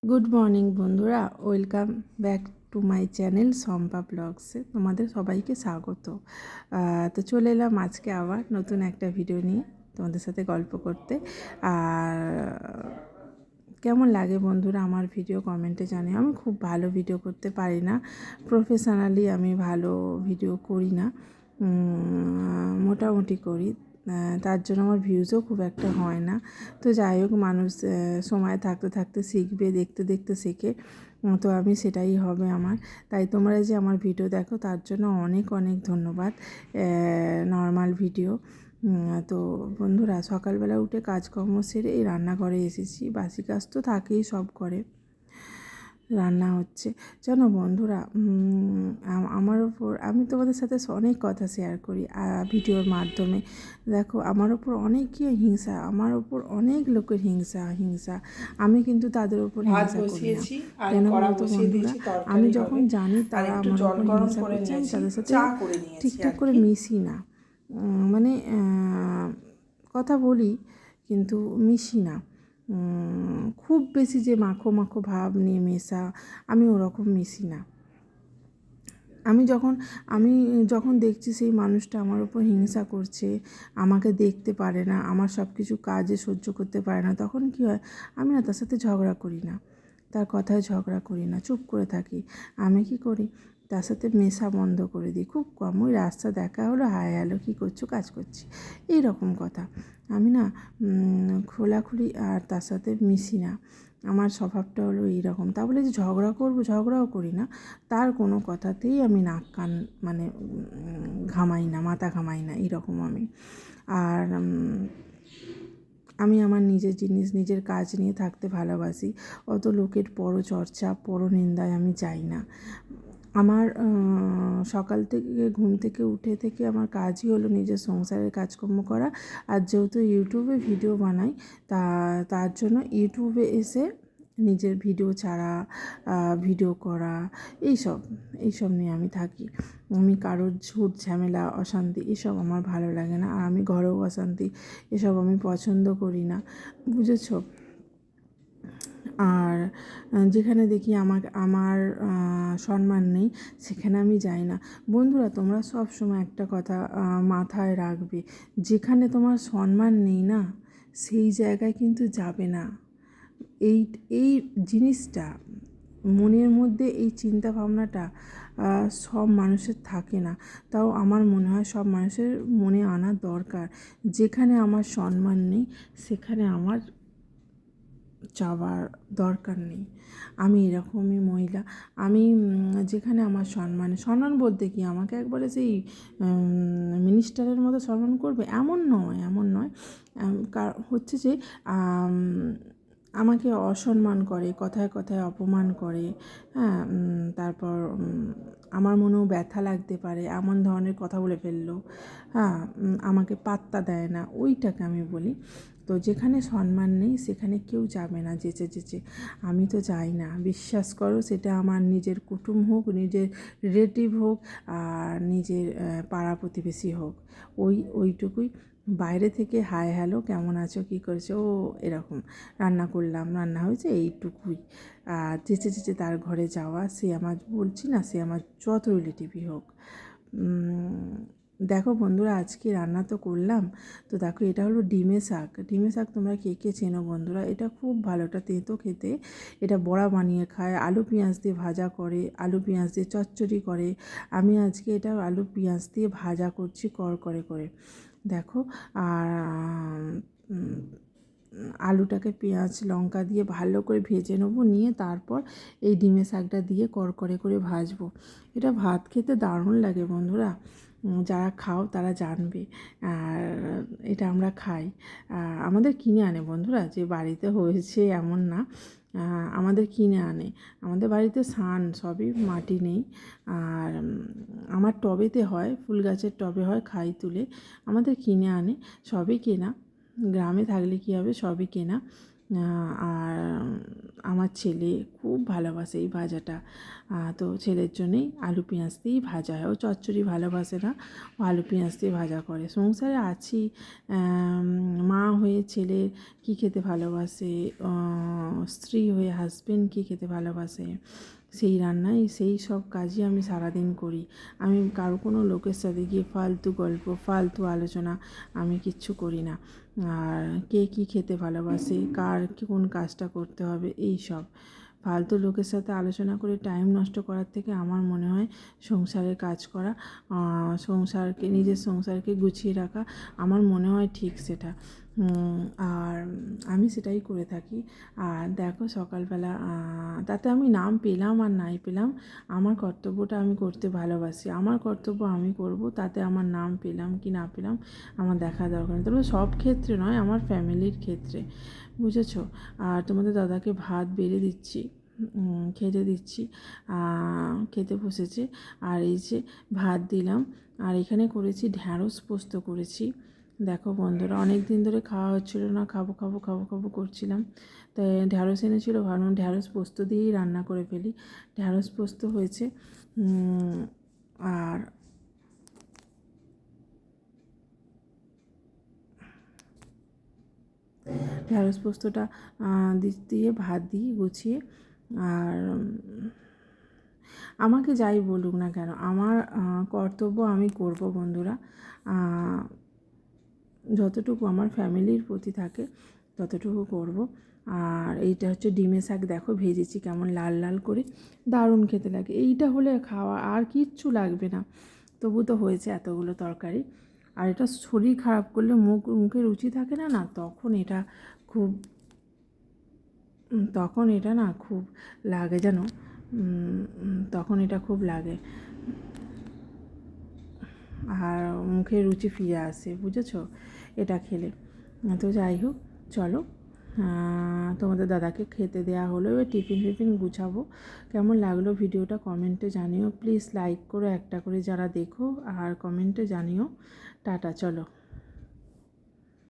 Good morning বন্ধুরা, welcome back to my channel Shampa ব্লগসে তোমাদের সবাইকে স্বাগত। তো চলে এলাম আজকে আবার নতুন একটা ভিডিও নিয়ে তোমাদের সাথে গল্প করতে। আর কেমন লাগে বন্ধুরা আমার ভিডিও কমেন্টে জানিও। আমি খুব ভালো ভিডিও করতে পারি না, প্রফেশনালি আমি ভালো ভিডিও করি না, মোটামুটি করি। তার জন্য আমার ভিউজও খুব একটা হয় না। তো যাই হোক, মানুষ সময় থাকতে থাকতে শিখবে, দেখতে দেখতে শেখে। তো আমি সেটাই হবে আমার। তাই তোমরা যে আমার ভিডিও দেখো তার জন্য অনেক অনেক ধন্যবাদ। Normal video. তো বন্ধুরা, সকালবেলা উঠে কাজকর্ম সেরে এই রান্নাঘরে এসেছি। বাসি কাজ তো থাকেই সব ঘরে, রান্না হচ্ছে। জানো বন্ধুরা, আমার ওপর আমি তোমাদের সাথে অনেক কথা শেয়ার করি ভিডিওর মাধ্যমে। দেখো, আমার ওপর অনেকই হিংসা, আমার ওপর অনেক লোকের হিংসা। আমি কিন্তু তাদের ওপর ভাত হিংসা করি না। বসিয়েছি আর কেন কড়া বলো তো বসিয়ে বন্ধুরা, দিয়েছি, আমি তরকারি যখন হবে। জানি আর তারা একটু আমার জল ওপর গরম হিংসা করে করছে, আমি নিয়েছি, তাদের সাথে চা করে নিয়েছি ঠিকঠাক আর করে কি। মিশি না। মানে কথা বলি কিন্তু মিশি না। খুব বেশি যে মাখো মাখো ভাব নিয়ে মেশা, আমি ওরকম মিশি না। আমি যখন দেখছি সেই মানুষটা আমার উপর হিংসা করছে, আমাকে দেখতে পারে না, আমার সব কিছু কাজে সহ্য করতে পারে না, তখন কী হয়, আমি না তার সাথে ঝগড়া করি না, তার কথায় ঝগড়া করি না, চুপ করে থাকি। আমি কি করি, তার সাথে মেশা বন্ধ করে দিই। খুব কম, ওই রাস্তা দেখা হলো, হাই হ্যালো, কী করছো, কাজ করছি, এই রকম কথা। আমি না খোলাখুলি আর তার সাথে মিশি না। আমার স্বভাবটা হলো এইরকম। তা বলে যে ঝগড়া করবো, ঝগড়াও করি না। তার কোনো কথাতেই আমি নাক কান মানে ঘামাই না, মাথা ঘামাই না, এরকম আমি। আর আমি আমার নিজের জিনিস, নিজের কাজ নিয়ে থাকতে ভালোবাসি। অত লোকের পরচর্চা, পরনিন্দায় আমি যাই না। আমার সকাল থেকে ঘুম থেকে উঠে থেকে আমার কাজই হলো নিজের সংসারের কাজকর্ম করা। আর যেহেতু ইউটিউবে ভিডিও বানাই, তার জন্য ইউটিউবে এসে নিজের ভিডিও ছাড়া, ভিডিও করা, এইসব নিয়ে আমি থাকি। আমি কারোর ঝুট ঝামেলা অশান্তি এসব আমার ভালো লাগে না। আর আমি ঘরেও অশান্তি এসব আমি পছন্দ করি না, বুঝেছো? আর যেখানে দেখি আমার সম্মান নেই, সেখানে আমি যাই না। বন্ধুরা, তোমরা সব সময় একটা কথা মাথায় রাখবে, যেখানে তোমার সম্মান নেই না, সেই জায়গায় কিন্তু যাবে না। এই এই জিনিসটা মনের মধ্যে, এই চিন্তা ভাবনাটা সব মানুষের থাকে না। তাও আমার মনে হয় সব মানুষের মনে আনা দরকার। যেখানে আমার সম্মান নেই, সেখানে আমার যাওয়ার দরকার নেই। আমি এরকমই মহিলা। আমি যেখানে আমার সম্মান বলতে কি, আমাকে একবারে সেই মিনিস্টারের মতো সম্মান করবে এমন নয়, এমন নয়। হচ্ছে যে আমাকে অসম্মান করে, কথায় কথায় অপমান করে, হ্যাঁ। তারপর আমার মনেও ব্যথা লাগতে পারে, এমন ধরনের কথা বলে ফেললো, হ্যাঁ। আমাকে পাত্তা দেয় না, ওইটাকে আমি বলি। তো যেখানে সম্মান নেই সেখানে কেউ যাবে না যেচে। আমি তো যাই না, বিশ্বাস করো। সেটা আমার নিজের কুটুম হোক, নিজের রিলেটিভ হোক, আর নিজের পাড়া প্রতিবেশী হোক, ওইটুকুই। বাইরে থেকে হাই হ্যালো, কেমন আছো, কী করছো, ও এরকম, রান্না করলাম, রান্না হয়েছে, এইটুকুই। আর যেচে তার ঘরে যাওয়া, সে আমার, বলছি না, সে আমার যত রিলেটিভই হোক। দেখো বন্ধুরা, আজকে রান্না তো করলাম। তো দেখো, এটা হলো ডিমের শাক। ডিমের শাক তোমরা কে কে চেনো বন্ধুরা? এটা খুব ভালো, এটা তেঁতো খেতে। এটা বড়া বানিয়ে খায়, আলু পেঁয়াজ দিয়ে ভাজা করে, আলু পেঁয়াজ দিয়ে চচ্চড়ি করে। আমি আজকে এটা আলু পেঁয়াজ দিয়ে ভাজা করছি করে দেখো। আর আলুটাকে পেঁয়াজ লঙ্কা দিয়ে ভালো করে ভেজে নেবো, নিয়ে তারপর এই ডিমের শাকটা দিয়ে করে ভাজবো। এটা ভাত খেতে দারুণ লাগে বন্ধুরা। যারা খাও তারা জানবে। আর এটা আমরা খাই। আমাদের কিনে আনে বন্ধুরা, যে বাড়িতে হয়েছে এমন না। আমাদের কিনে আনে। আমাদের বাড়িতে সান সবই, মাটি নেই। আর আমার টবেতে হয়, ফুল গাছের টবে হয়, খাই তুলে। আমাদের কিনে আনে, সবই কেনা। গ্রামে থাকলে কী হবে, সবই কেনা। আর আমার ছেলে খুব খুব ভালোবাসে এই ভাজাটা। তো ছেলের জন্যেই আলু পেঁয়াজ দিয়েই ভাজা হয়। ও চচ্চড়ি ভালোবাসে না, ও আলু পেঁয়াজ দিয়ে ভাজা করে। সংসারে আছি, মা হয়ে ছেলে কী খেতে ভালোবাসে, স্ত্রী হয়ে হাজবেন্ড কী খেতে ভালোবাসে, সেই রান্নাই সেই সব কাজই আমি সারাদিন করি। আমি কারো কোনো লোকের সাথে গিয়ে ফালতু গল্প, ফালতু আলোচনা আমি কিচ্ছু করি না। আর কে কী খেতে ভালোবাসে, কার কোন কাজটা করতে হবে, এই সব ফালতু লোকের সাথে আলোচনা করে টাইম নষ্ট করার থেকে আমার মনে হয় সংসারের কাজ করা, নিজের সংসারকে গুছিয়ে রাখা আমার মনে হয় ঠিক সেটা। আর আমি সেটাই করে থাকি। আর দেখো সকালবেলা, তাতে আমি নাম পেলাম আর নাই পেলাম, আমার কর্তব্যটা আমি করতে ভালোবাসি। আমার কর্তব্য আমি করব, তাতে আমার নাম পেলাম কি না পেলাম আমার দেখা দরকার নেই। তবে সব ক্ষেত্রে নয়, আমার ফ্যামিলির ক্ষেত্রে, বুঝেছো। আর তোমাদের দাদাকে ভাত বেড়ে দিচ্ছি, খেতে দিচ্ছি, খেতে বসেছে। আর এই যে ভাত দিলাম, আর এখানে করেছি ঢ্যাঁড়স পোস্ত করেছি। দেখো বন্ধুরা, অনেক দিন ধরে খাওয়া হচ্ছিলো না, খাবো খাবো খাবো খাবো করছিলাম, তাই ঢ্যাঁড়স এনেছিলো, ভাবলাম ঢ্যাঁড়স পোস্ত দিয়েই রান্না করে ফেলি। ঢ্যাঁড়স পোস্ত হয়েছে। আর ঢ্যাঁড়স পোস্তটা দিয়ে ভাত দিয়ে গুছিয়ে, আর আমাকে যাই বলুক না কেন, আমার কর্তব্য আমি করব বন্ধুরা। যতটুকু আমার ফ্যামিলির প্রতি থাকে ততটুকু করব। আর এইটা হচ্ছে ডিমের শাক, দেখো ভেজেছি কেমন লাল লাল করে, দারুণ খেতে লাগে। এইটা হলে খাওয়া আর কিচ্ছু লাগবে না, তবু তো হয়েছে এতগুলো তরকারি। আর এটা শরীর খারাপ করলে মুখে রুচি থাকে না, খুব তখন এটা না খুব লাগে যেন, তখন এটা খুব লাগে, আর মুখে রুচি ফিরে আসে, বুঝেছো, এটা খেলে। তো যাই হোক, চলো, তোমাদের দাদাকে খেতে দেওয়া হলো, এবার টিফিন গুছাবো। কেমন লাগলো ভিডিওটা কমেন্টে জানিও প্লিজ, লাইক করো একটা করে যারা দেখো, আর কমেন্টে জানিও। টাটা, চলো।